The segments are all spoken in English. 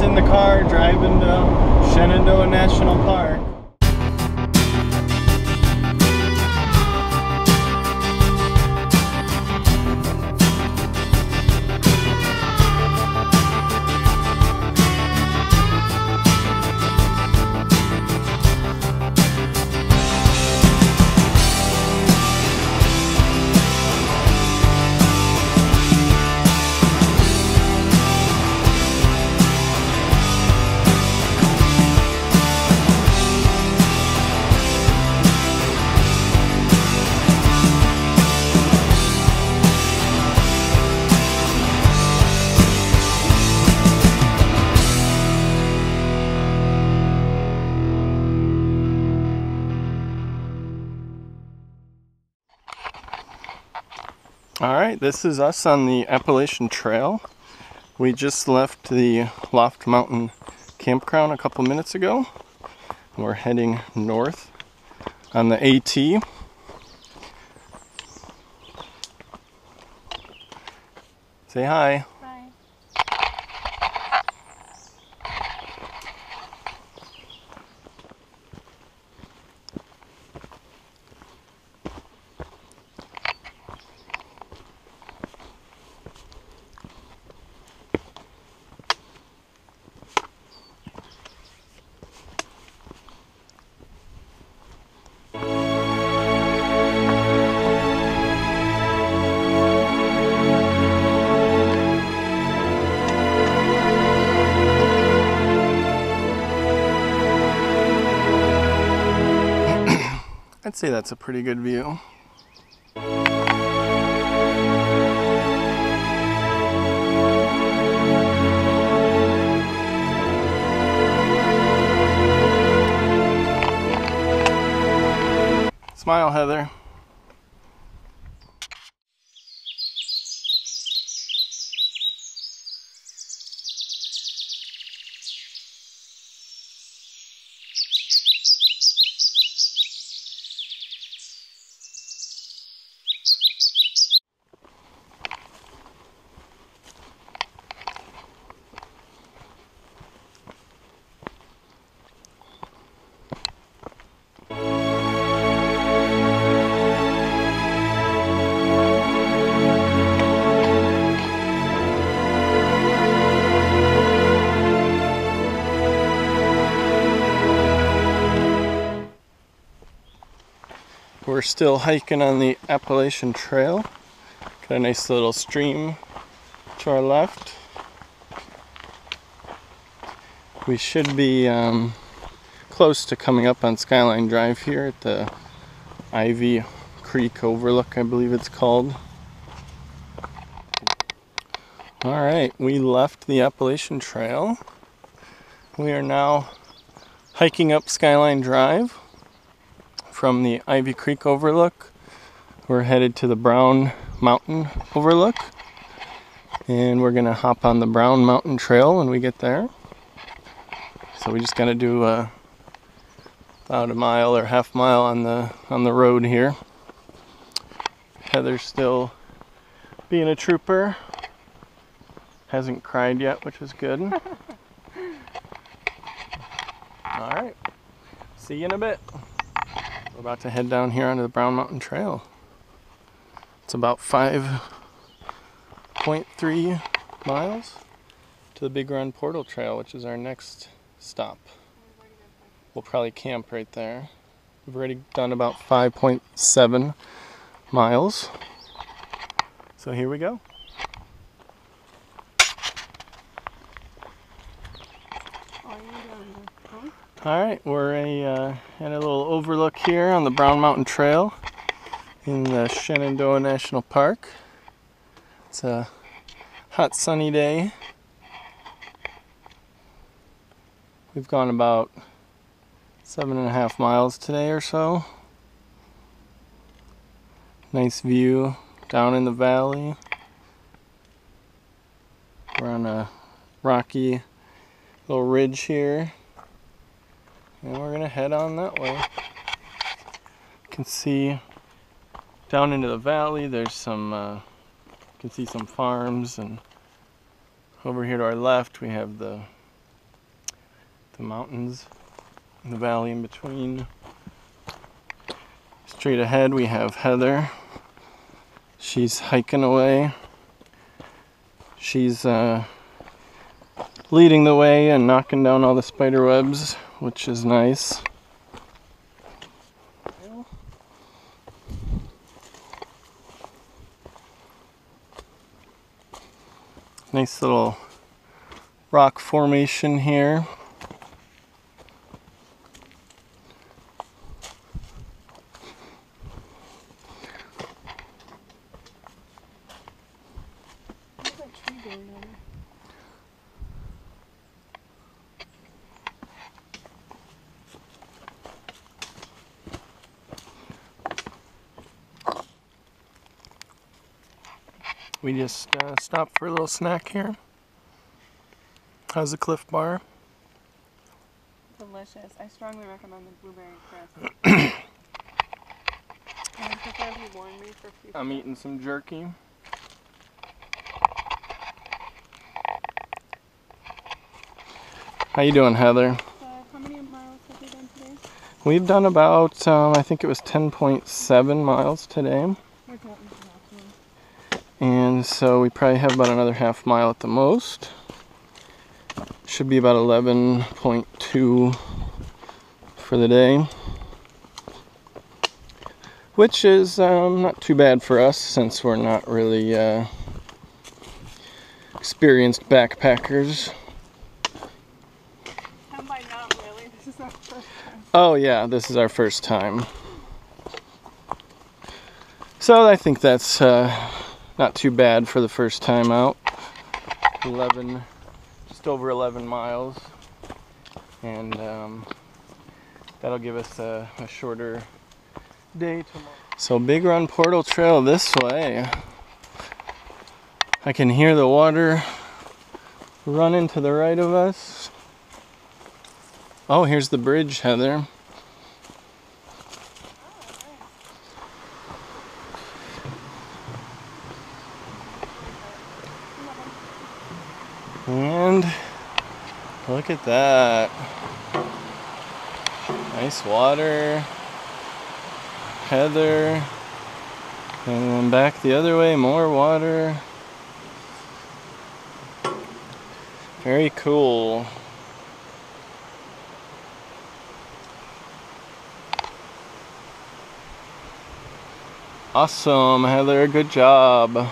us in the car driving to Shenandoah National Park. Alright, this is us on the Appalachian Trail. We just left the Loft Mountain campground a couple minutes ago. We're heading north on the AT. Say hi. Bye. I'd say that's a pretty good view. Smile, Heather. We're still hiking on the Appalachian Trail. Got a nice little stream to our left. We should be close to coming up on Skyline Drive here at the Ivy Creek Overlook, I believe it's called. Alright, we left the Appalachian Trail. We are now hiking up Skyline Drive. From the Ivy Creek Overlook, we're headed to the Brown Mountain Overlook, and we're gonna hop on the Brown Mountain Trail when we get there. So we just gotta do about a mile or half mile on the road here. Heather's still being a trooper. Hasn't cried yet, which is good. All right, see you in a bit. We're about to head down here onto the Brown Mountain Trail. It's about 5.3 miles to the Big Run Portal Trail, which is our next stop. We'll probably camp right there. We've already done about 5.7 miles. So here we go. Alright, we're at a little overlook here on the Brown Mountain Trail in the Shenandoah National Park. It's a hot sunny day. We've gone about 7.5 miles today or so. Nice view down in the valley. We're on a rocky little ridge here. And we're gonna head on that way. You can see down into the valley there's some, you can see some farms, and over here to our left we have the the mountains and the valley in between. Straight ahead we have Heather. She's hiking away. She's leading the way and knocking down all the spider webs, which is nice. Nice little rock formation here. What's that tree doing there? We just stopped for a little snack here. How's the Cliff Bar? Delicious. I strongly recommend the blueberry crisp. And I prefer if you warn me for future. I'm eating some jerky. How you doing, Heather? How many miles have you done today? We've done about, I think it was 10.7 miles today. We're counting the And so we probably have about another half mile at the most. Should be about 11.2 for the day. Which is not too bad for us since we're not really experienced backpackers. And by not really, this is our first time. Oh yeah, this is our first time. So I think that's not too bad for the first time out. 11, just over 11 miles. And that'll give us a shorter day tomorrow. So Big Run Portal Trail this way. I can hear the water running to the right of us. Oh, here's the bridge, Heather. And look at that. Nice water. Heather. And then back the other way, more water. Very cool. Awesome, Heather, good job.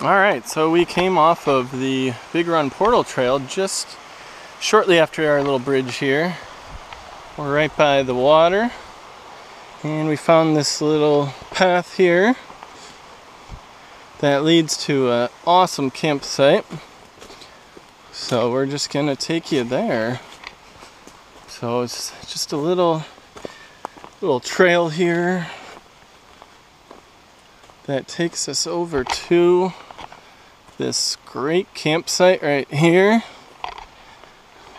Alright, so we came off of the Big Run Portal Trail just shortly after our little bridge here. We're right by the water. And we found this little path here that leads to an awesome campsite. So we're just gonna take you there. So it's just a little trail here that takes us over to this great campsite right here.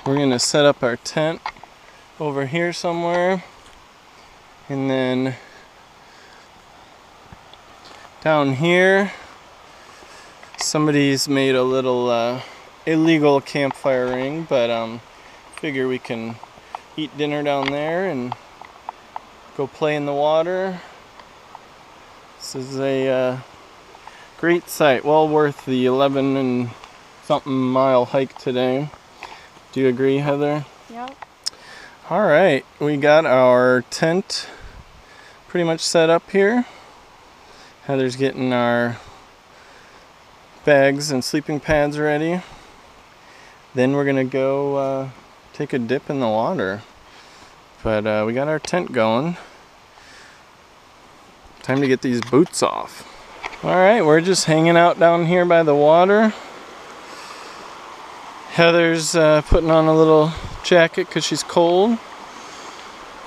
We're gonna set up our tent over here somewhere. And then down here, somebody's made a little illegal campfire ring, but figure we can eat dinner down there and go play in the water. This is a great site, well worth the 11 and something mile hike today. Do you agree, Heather? Yep. Alright, we got our tent pretty much set up here. Heather's getting our bags and sleeping pads ready. Then we're gonna go take a dip in the water. But we got our tent going. Time to get these boots off. Alright, we're just hanging out down here by the water. Heather's putting on a little jacket because she's cold.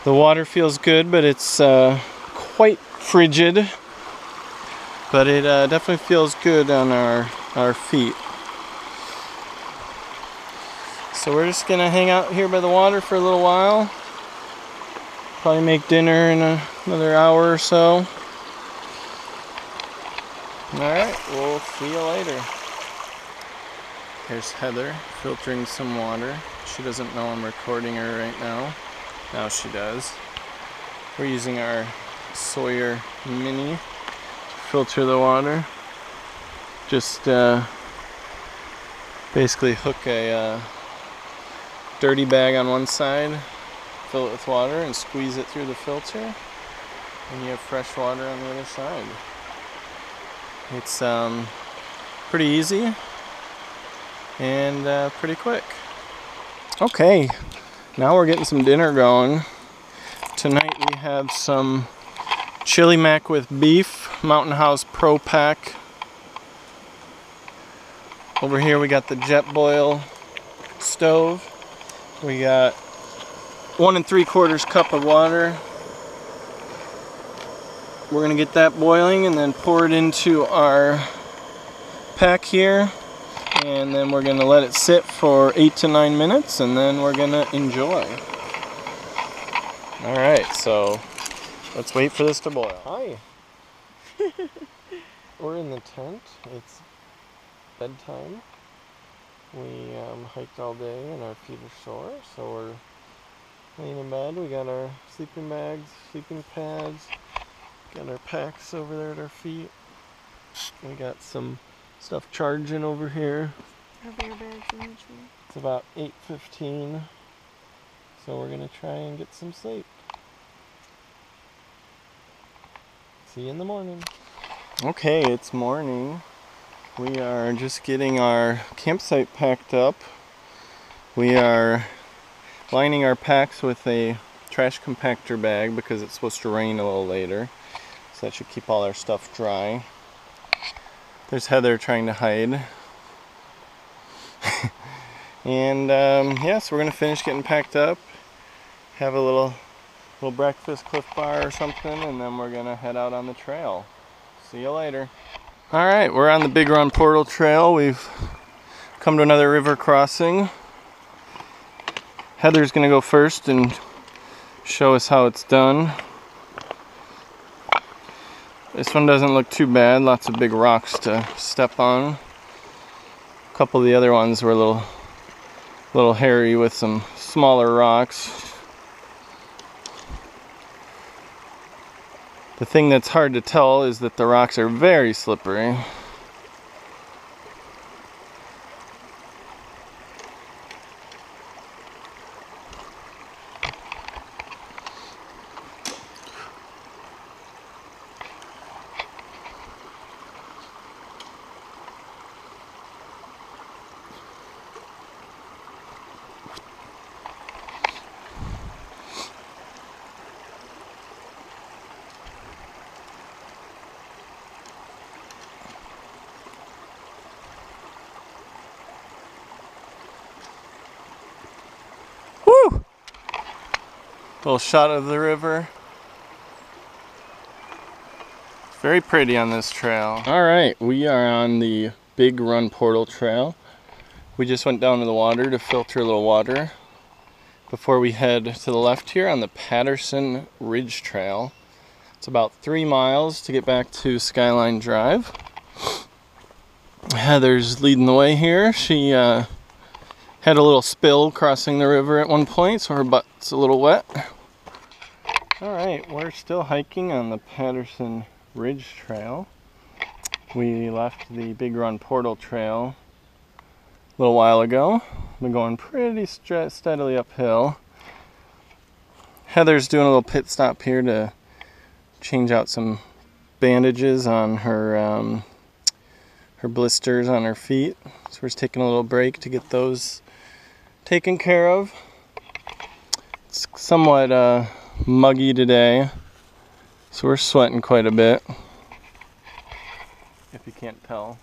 The water feels good, but it's quite frigid. But it definitely feels good on our feet. So we're just gonna hang out here by the water for a little while. Probably make dinner in another hour or so. Alright, we'll see you later. There's Heather filtering some water. She doesn't know I'm recording her right now. Now she does. We're using our Sawyer Mini to filter the water. Just basically hook a dirty bag on one side, fill it with water, and squeeze it through the filter, and you have fresh water on the other side. It's pretty easy and pretty quick. Okay, now we're getting some dinner going. Tonight we have some chili mac with beef, Mountain House Pro Pack. Over here we got the Jetboil stove. We got 1 3/4 cup of water. We're gonna get that boiling and then pour it into our pack here, and then we're gonna let it sit for 8 to 9 minutes, and then we're gonna enjoy. All right, so let's wait for this to boil. Hi. We're in the tent. It's bedtime. We hiked all day and our feet are sore, so we're laying in bed. We got our sleeping bags, sleeping pads, got our packs over there at our feet. We got some stuff charging over here. Have your bags in the tree. It's about 8:15, so we're gonna try and get some sleep. See you in the morning. Okay, it's morning. We are just getting our campsite packed up. We are lining our packs with a trash compactor bag because it's supposed to rain a little later. So that should keep all our stuff dry. There's Heather trying to hide. And yeah, so we're gonna finish getting packed up, have a little breakfast, Cliff Bar or something, and then we're gonna head out on the trail. See you later. All right, we're on the Big Run Portal Trail. We've come to another river crossing. Heather's gonna go first and show us how it's done. This one doesn't look too bad, lots of big rocks to step on. A couple of the other ones were a little hairy with some smaller rocks. The thing that's hard to tell is that the rocks are very slippery. Woo! Little shot of the river. Very pretty on this trail. All right, we are on the Big Run Portal Trail. We just went down to the water to filter a little water before we head to the left here on the Patterson Ridge Trail. It's about 3 miles to get back to Skyline Drive. Heather's leading the way here. She had a little spill crossing the river at one point, so her butt's a little wet. All right, we're still hiking on the Patterson Ridge Trail. We left the Big Run Portal Trail a little while ago. Been going pretty steadily uphill. Heather's doing a little pit stop here to change out some bandages on her her blisters on her feet. So we're just taking a little break to get those taken care of. It's somewhat muggy today, so we're sweating quite a bit, if you can't tell.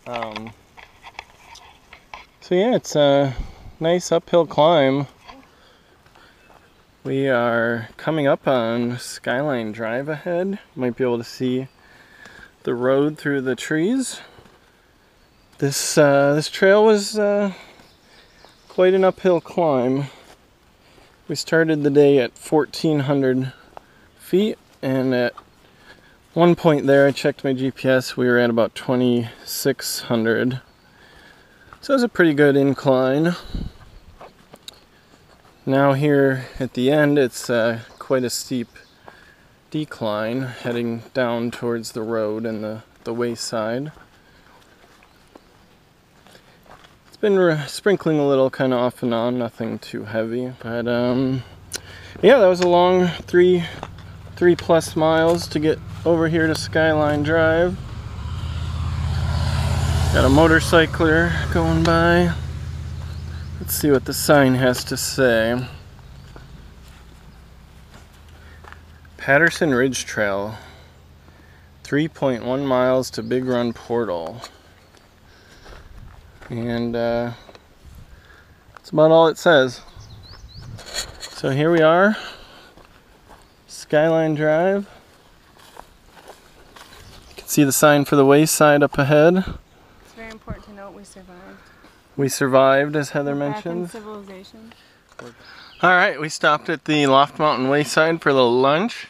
So yeah, it's a nice uphill climb. We are coming up on Skyline Drive ahead. Might be able to see the road through the trees. This trail was quite an uphill climb. We started the day at 1,400 feet, and at one point there, I checked my GPS, we were at about 2,600. So it's a pretty good incline. Now here at the end, it's quite a steep decline heading down towards the road and the wayside. It's been sprinkling a little kind of off and on, nothing too heavy, but yeah, that was a long 3+ miles to get over here to Skyline Drive. Got a motorcycler going by. Let's see what the sign has to say. Patterson Ridge Trail, 3.1 miles to Big Run Portal. And that's about all it says. So here we are, Skyline Drive. You can see the sign for the wayside up ahead. It's very important to note we survived. We survived, as Heather We're mentioned. back in civilization. Alright, we stopped at the Loft Mountain Wayside for a little lunch.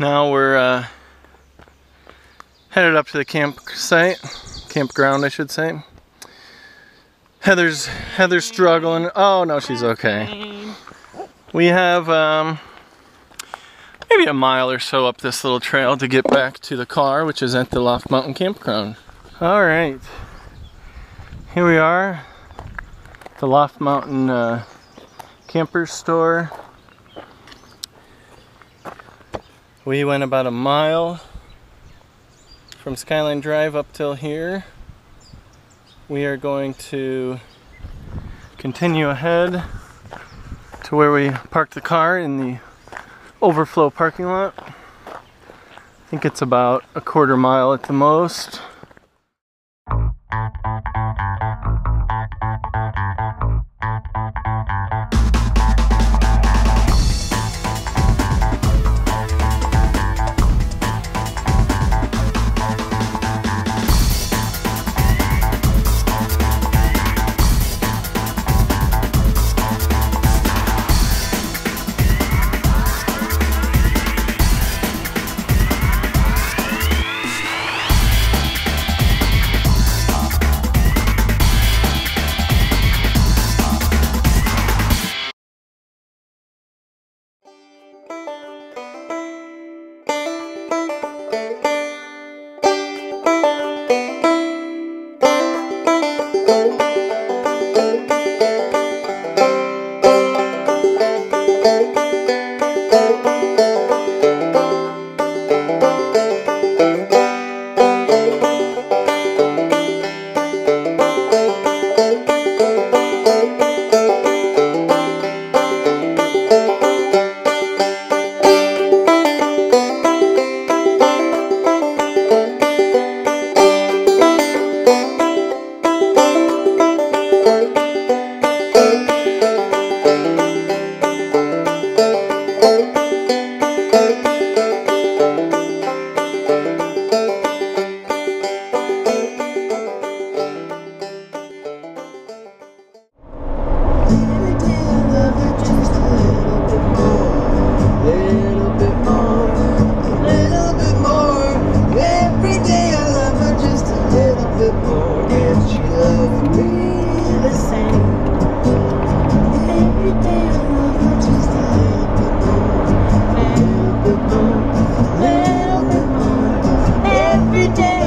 Now we're headed up to the campground, I should say. Heather's struggling. Oh no, she's okay. We have maybe a mile or so up this little trail to get back to the car, which is at the Loft Mountain Campground. All right, here we are, the Loft Mountain camper store. We went about a mile from Skyline Drive up till here. We are going to continue ahead to where we parked the car in the overflow parking lot. I think it's about a quarter mile at the most. Every day